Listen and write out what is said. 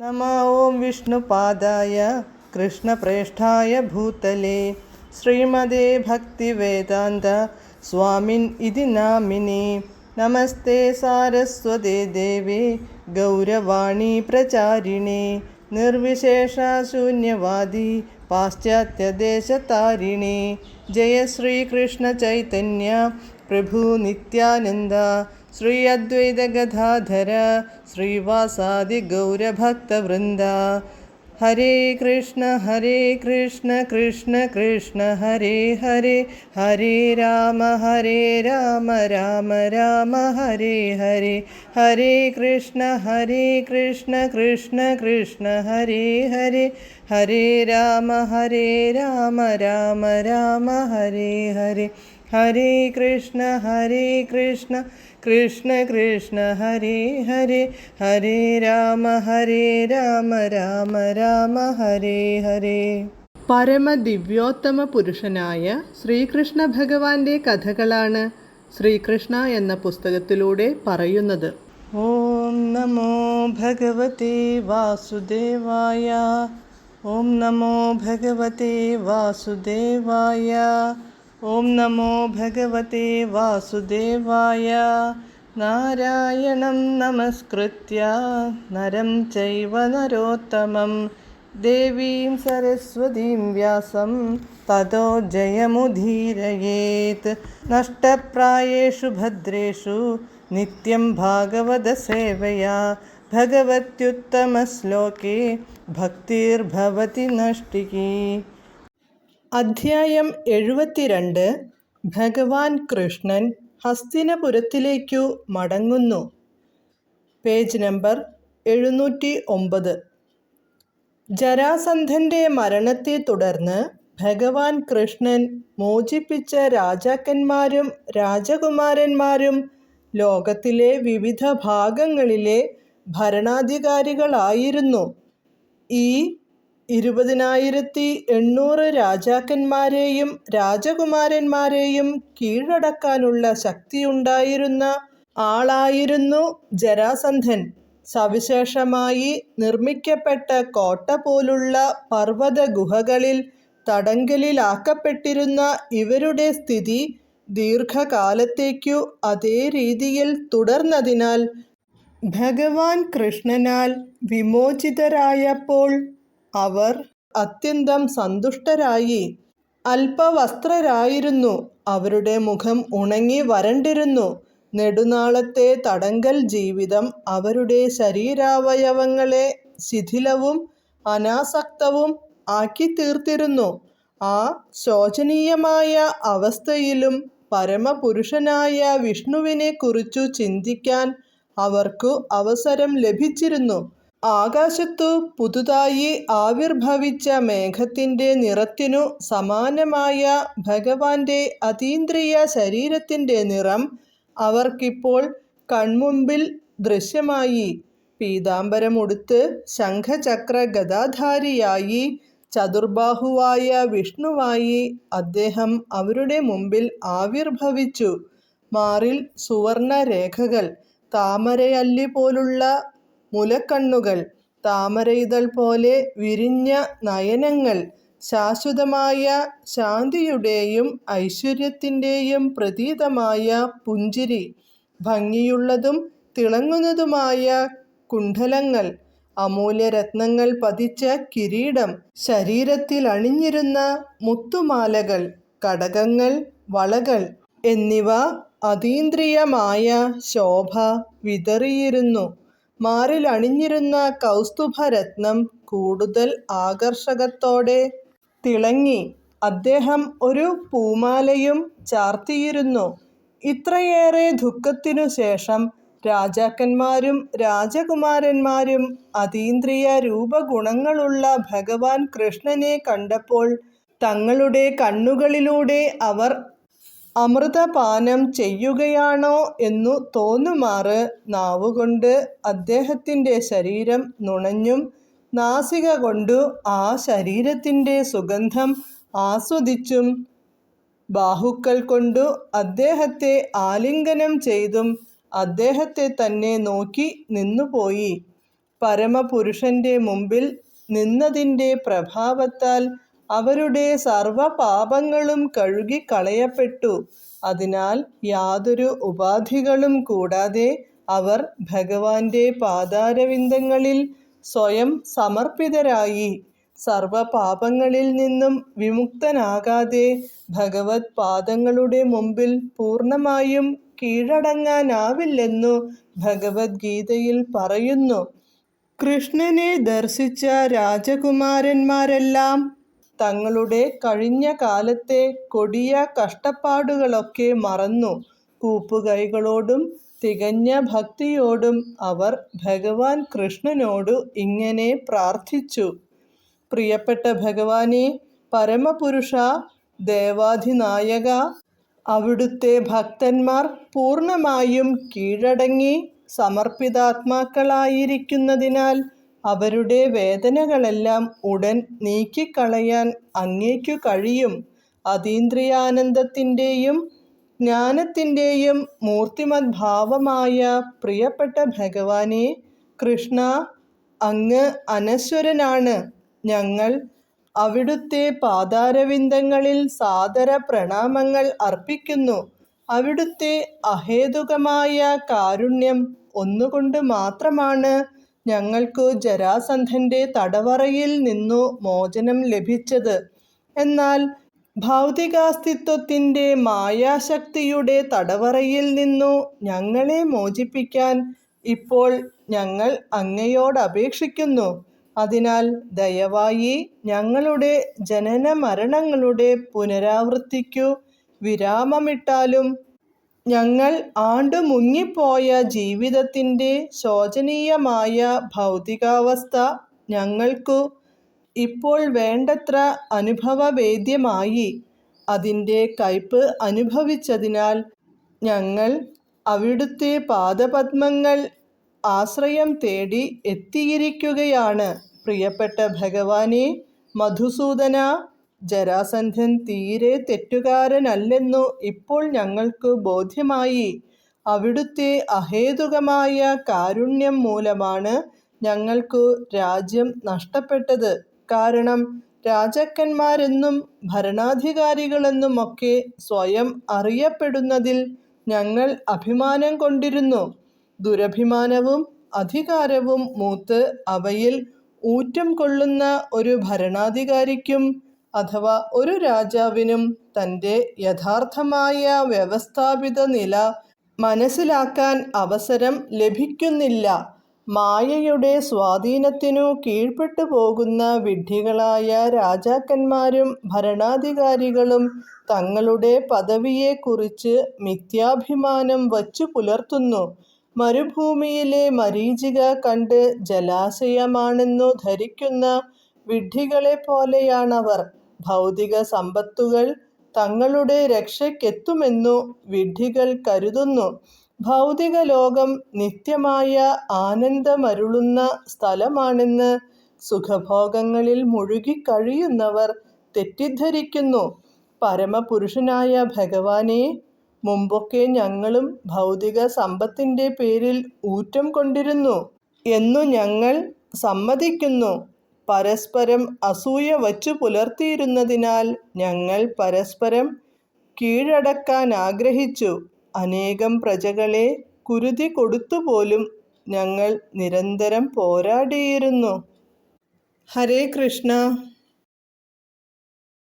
नमः ॐ विष्णुपादाय कृष्णप्रेष्ठाय भूतले श्रीमदे भक्तिवेदान्त स्वामिन् इति नामिने। नमस्ते सारस्वते देवे गौरवाणी प्रचारिणे निर्विशेषशून्यवादी पाश्चात्यदेशतारिणे। जय श्रीकृष्ण चैतन्य प्रभु नित्यानन्द श्री अद्वैत गदाधर श्रीवासादि गौरभक्तवृन्द। हरे कृष्ण कृष्ण कृष्ण हरे हरे, हरे राम राम राम हरे हरे। हरे कृष्ण कृष्ण कृष्ण हरे हरे, हरे राम राम राम हरे हरे। हरे कृष्ण कृष्ण कृष्ण हरे हरे, हरे राम राम हरे हरे. പരമദിവ്യോത്തമ പുരുഷനായ ശ്രീകൃഷ്ണ ഭഗവാന്റെ കഥകളാണ് ശ്രീകൃഷ്ണ എന്ന പുസ്തകത്തിലൂടെ പറയുന്നത്. ഓം നമോ ഭഗവതേ വാസുദേവായ, ഓം നമോ ഭഗവതേ വാസുദേവായ, ഓം നമോ ഭഗവതേ വാസുദേവായ. നാരായണം നമസ്കൃത്യ നരം ചൈവ നരോത്തമം ദേവീം സരസ്വതീം വ്യാസം തതോ ജയമുദീരയേത്. നഷ്ടപ്രായേഷു ഭദ്രേഷു നിത്യം ഭാഗവത സേവയാ ഭഗവത്യുത്തമശ്ലോകേ ഭക്തിർഭവതി നഷ്ടികീ. അധ്യായം 72. ഭഗവാൻ കൃഷ്ണൻ ഹസ്തിനപുരത്തിലേക്കു മടങ്ങുന്നു. Page number 709. ജരാസന്ധന്റെ മരണത്തെ തുടർന്ന് ഭഗവാൻ കൃഷ്ണൻ മോചിപ്പിച്ച രാജാക്കന്മാരും രാജകുമാരന്മാരും ലോകത്തിലെ വിവിധ ഭാഗങ്ങളിലെ ഭരണാധികാരികളായിരുന്നു. ഈ 20,800 രാജാക്കന്മാരെയും രാജകുമാരന്മാരെയും കീഴടക്കാനുള്ള ശക്തിയുണ്ടായിരുന്ന ആളായിരുന്നു ജരാസന്ധൻ. സവിശേഷമായി നിർമ്മിക്കപ്പെട്ട കോട്ട പോലുള്ള പർവ്വത ഗുഹകളിൽ തടങ്കലിലാക്കപ്പെട്ടിരുന്ന ഇവരുടെ സ്ഥിതി ദീർഘകാലത്തേക്കു അതേ രീതിയിൽ തുടർന്നതിനാൽ ഭഗവാൻ കൃഷ്ണനാൽ വിമോചിതരായപ്പോൾ അവർ അത്യന്തം സന്തുഷ്ടരായി. അല്പവസ്ത്രരായിരുന്നു. അവരുടെ മുഖം ഉണങ്ങി വരണ്ടിരുന്നു. നെടുനാളത്തെ തടങ്കൽ ജീവിതം അവരുടെ ശരീരാവയവങ്ങളെ ശിഥിലവും അനാസക്തവും ആക്കിത്തീർത്തിരുന്നു. ആ ശോചനീയമായ അവസ്ഥയിലും പരമപുരുഷനായ വിഷ്ണുവിനെക്കുറിച്ചു ചിന്തിക്കാൻ അവർക്കു അവസരം ലഭിച്ചിരുന്നു. ആകാശത്തു പുതുതായി ആവിർഭവിച്ച മേഘത്തിൻ്റെ നിറത്തിനു സമാനമായ ഭഗവാന്റെ അതീന്ദ്രിയ ശരീരത്തിൻ്റെ നിറം അവർക്കിപ്പോൾ കൺമുമ്പിൽ ദൃശ്യമായി. പീതാംബരമുടുത്ത് ശംഖചക്ര ഗദാധാരിയായി ചതുർബാഹുവായ വിഷ്ണുവായി അദ്ദേഹം അവരുടെ മുമ്പിൽ ആവിർഭവിച്ചു. മാറിൽ സുവർണ രേഖകൾ, താമരയല്ലി പോലുള്ള മുലക്കണ്ണുകൾ, താമരയിതൾ പോലെ വിരിഞ്ഞ നയനങ്ങൾ, ശാശ്വതമായ ശാന്തിയുടെയും ഐശ്വര്യത്തിൻ്റെയും പ്രതീകമായ പുഞ്ചിരി, ഭംഗിയുള്ളതും തിളങ്ങുന്നതുമായ കുണ്ഡലങ്ങൾ, അമൂല്യരത്നങ്ങൾ പതിച്ച കിരീടം, ശരീരത്തിൽ അണിഞ്ഞിരുന്ന മുത്തുമാലകൾ, കടകങ്ങൾ, വളകൾ എന്നിവ അതീന്ദ്രിയമായ ശോഭ വിതറിയിരുന്നു. മാറിൽ അണിഞ്ഞിരുന്ന കൗസ്തുഭരത്നം കൂടുതൽ ആകർഷകത്തോടെ തിളങ്ങി. അദ്ദേഹം ഒരു പൂമാലയും ചാർത്തിയിരുന്നു. ഇത്രയേറെ ദുഃഖത്തിനു ശേഷം രാജാക്കന്മാരും രാജകുമാരന്മാരും അതീന്ദ്രിയ രൂപഗുണങ്ങളുള്ള ഭഗവാൻ കൃഷ്ണനെ കണ്ടപ്പോൾ തങ്ങളുടെ കണ്ണുകളിലൂടെ അവർ അമൃതപാനം ചെയ്യുകയാണോ എന്നു തോന്നുമാറ് നാവുകൊണ്ട് അദ്ദേഹത്തിൻ്റെ ശരീരം നുണഞ്ഞും നാസിക കൊണ്ടു ആ ശരീരത്തിൻ്റെ സുഗന്ധം ആസ്വദിച്ചും ബാഹുക്കൾ കൊണ്ടു അദ്ദേഹത്തെ ആലിംഗനം ചെയ്തും അദ്ദേഹത്തെ തന്നെ നോക്കി നിന്നുപോയി. പരമപുരുഷന്റെ മുമ്പിൽ നിന്നതിൻ്റെ പ്രഭാവത്താൽ അവരുടെ സർവപാപങ്ങളും കഴുകിക്കളയപ്പെട്ടു. അതിനാൽ യാതൊരു ഉപാധികളും കൂടാതെ അവർ ഭഗവാന്റെ പാദാരവിന്ദങ്ങളിൽ സ്വയം സമർപ്പിതരായി. സർവപാപങ്ങളിൽ നിന്നും വിമുക്തനാകാതെ ഭഗവത് പാദങ്ങളുടെ മുമ്പിൽ പൂർണ്ണമായും കീഴടങ്ങാനാവില്ലെന്നു ഭഗവത്ഗീതയിൽ പറയുന്നു. കൃഷ്ണനെ ദർശിച്ച രാജകുമാരന്മാരെല്ലാം തങ്ങളുടെ കഴിഞ്ഞ കാലത്തെ കൊടിയ കഷ്ടപ്പാടുകളൊക്കെ മറന്നു. കൂപ്പുകൈകളോടും തികഞ്ഞ ഭക്തിയോടും അവർ ഭഗവാൻ കൃഷ്ണനോടു ഇങ്ങനെ പ്രാർത്ഥിച്ചു: പ്രിയപ്പെട്ട ഭഗവാനെ, പരമപുരുഷ, ദേവാധിനായക, അവിടുത്തെ ഭക്തന്മാർ പൂർണ്ണമായും കീഴടങ്ങി സമർപ്പിതാത്മാക്കളായിരിക്കുന്നതിനാൽ അവരുടെ വേദനകളെല്ലാം ഉടൻ നീക്കിക്കളയാൻ അങ്ങേക്കു കഴിയും. അതീന്ദ്രിയാനന്ദത്തിൻ്റെയും ജ്ഞാനത്തിൻ്റെയും മൂർത്തിമത് ഭാവമായ പ്രിയപ്പെട്ട ഭഗവാനെ കൃഷ്ണ, അങ്ങ് അനശ്വരനാണ്. ഞങ്ങൾ അവിടുത്തെ പാദാരവിന്ദങ്ങളിൽ സാദര പ്രണാമങ്ങൾ അർപ്പിക്കുന്നു. അവിടുത്തെ അഹേതുകമായ കാരുണ്യം ഒന്നുകൊണ്ട് മാത്രമാണ് ഞങ്ങൾക്കു ജരാസന്ധന്റെ തടവറയിൽ നിന്നു മോചനം ലഭിച്ചത്. എന്നാൽ ഭൗതികാസ്തിത്വത്തിൻ്റെ മായാശക്തിയുടെ തടവറയിൽ നിന്നു ഞങ്ങളെ മോചിപ്പിക്കാൻ ഇപ്പോൾ ഞങ്ങൾ അങ്ങയോടപേക്ഷിക്കുന്നു. അതിനാൽ ദയവായി ഞങ്ങളുടെ ജനന മരണങ്ങളുടെ പുനരാവൃത്തിക്കു വിരാമമിട്ടാലും ഞങ്ങൾ ആണ്ടുമുങ്ങിപ്പോയ ജീവിതത്തിൻ്റെ ശോചനീയമായ ഭൗതികാവസ്ഥ ഞങ്ങൾക്കു ഇപ്പോൾ വേണ്ടത്ര അനുഭവവേദ്യമായി. അതിൻ്റെ കയ്പ് അനുഭവിച്ചതിനാൽ ഞങ്ങൾ അവിടുത്തെ പാദപദ്മങ്ങൾ ആശ്രയം തേടി എത്തിയിരിക്കുകയാണ്. പ്രിയപ്പെട്ട ഭഗവാനെ, മധുസൂദന, ജരാസന്ധൻ തീരെ തെറ്റുകാരനല്ലെന്നു ഇപ്പോൾ ഞങ്ങൾക്ക് ബോധ്യമായി. അവിടുത്തെ അഹേതുകമായ കാരുണ്യം മൂലമാണ് ഞങ്ങൾക്കു രാജ്യം നഷ്ടപ്പെട്ടത്. കാരണം രാജാക്കന്മാരെന്നും ഭരണാധികാരികളെന്നുമൊക്കെ സ്വയം അറിയപ്പെടുന്നതിൽ ഞങ്ങൾ അഭിമാനം കൊണ്ടിരുന്നു. ദുരഭിമാനവും അധികാരവും മൂത്ത് അവയിൽ ഊറ്റം കൊള്ളുന്ന ഒരു ഭരണാധികാരിക്കും അഥവാ ഒരു രാജാവിനും തൻ്റെ യഥാർത്ഥമായ വ്യവസ്ഥാപിത നില മനസ്സിലാക്കാൻ അവസരം ലഭിക്കുന്നില്ല. മായയുടെ സ്വാധീനത്തിനു കീഴ്പ്പെട്ടു പോകുന്ന വിഡ്ഢികളായ രാജാക്കന്മാരും ഭരണാധികാരികളും തങ്ങളുടെ പദവിയെക്കുറിച്ച് മിഥ്യാഭിമാനം വച്ചു പുലർത്തുന്നു. മരുഭൂമിയിലെ മരീചിക കണ്ട് ജലാശയമാണെന്നു ധരിക്കുന്ന വിഡ്ഢികളെപ്പോലെയാണവർ. ഭൗതിക സമ്പത്തുകൾ തങ്ങളുടെ രക്ഷയ്ക്കെത്തുമെന്നു വിഡ്ഢികൾ കരുതുന്നു. ഭൗതിക ലോകം നിത്യമായ ആനന്ദമരുളുന്ന സ്ഥലമാണെന്ന് സുഖഭോഗങ്ങളിൽ മുഴുകിക്കഴിയുന്നവർ തെറ്റിദ്ധരിക്കുന്നു. പരമപുരുഷനായ ഭഗവാനെ, മുമ്പൊക്കെ ഞങ്ങളും ഭൗതിക സമ്പത്തിൻ്റെ പേരിൽ ഊറ്റം കൊണ്ടിരുന്നു എന്നു ഞങ്ങൾ സമ്മതിക്കുന്നു. പരസ്പരം അസൂയ വച്ചു പുലർത്തിയിരുന്നതിനാൽ ഞങ്ങൾ പരസ്പരം കീഴടക്കാനാഗ്രഹിച്ചു. അനേകം പ്രജകളെ കുരുതി കൊടുത്തുപോലും ഞങ്ങൾ നിരന്തരം പോരാടിയിരുന്നു. ഹരേ കൃഷ്ണ.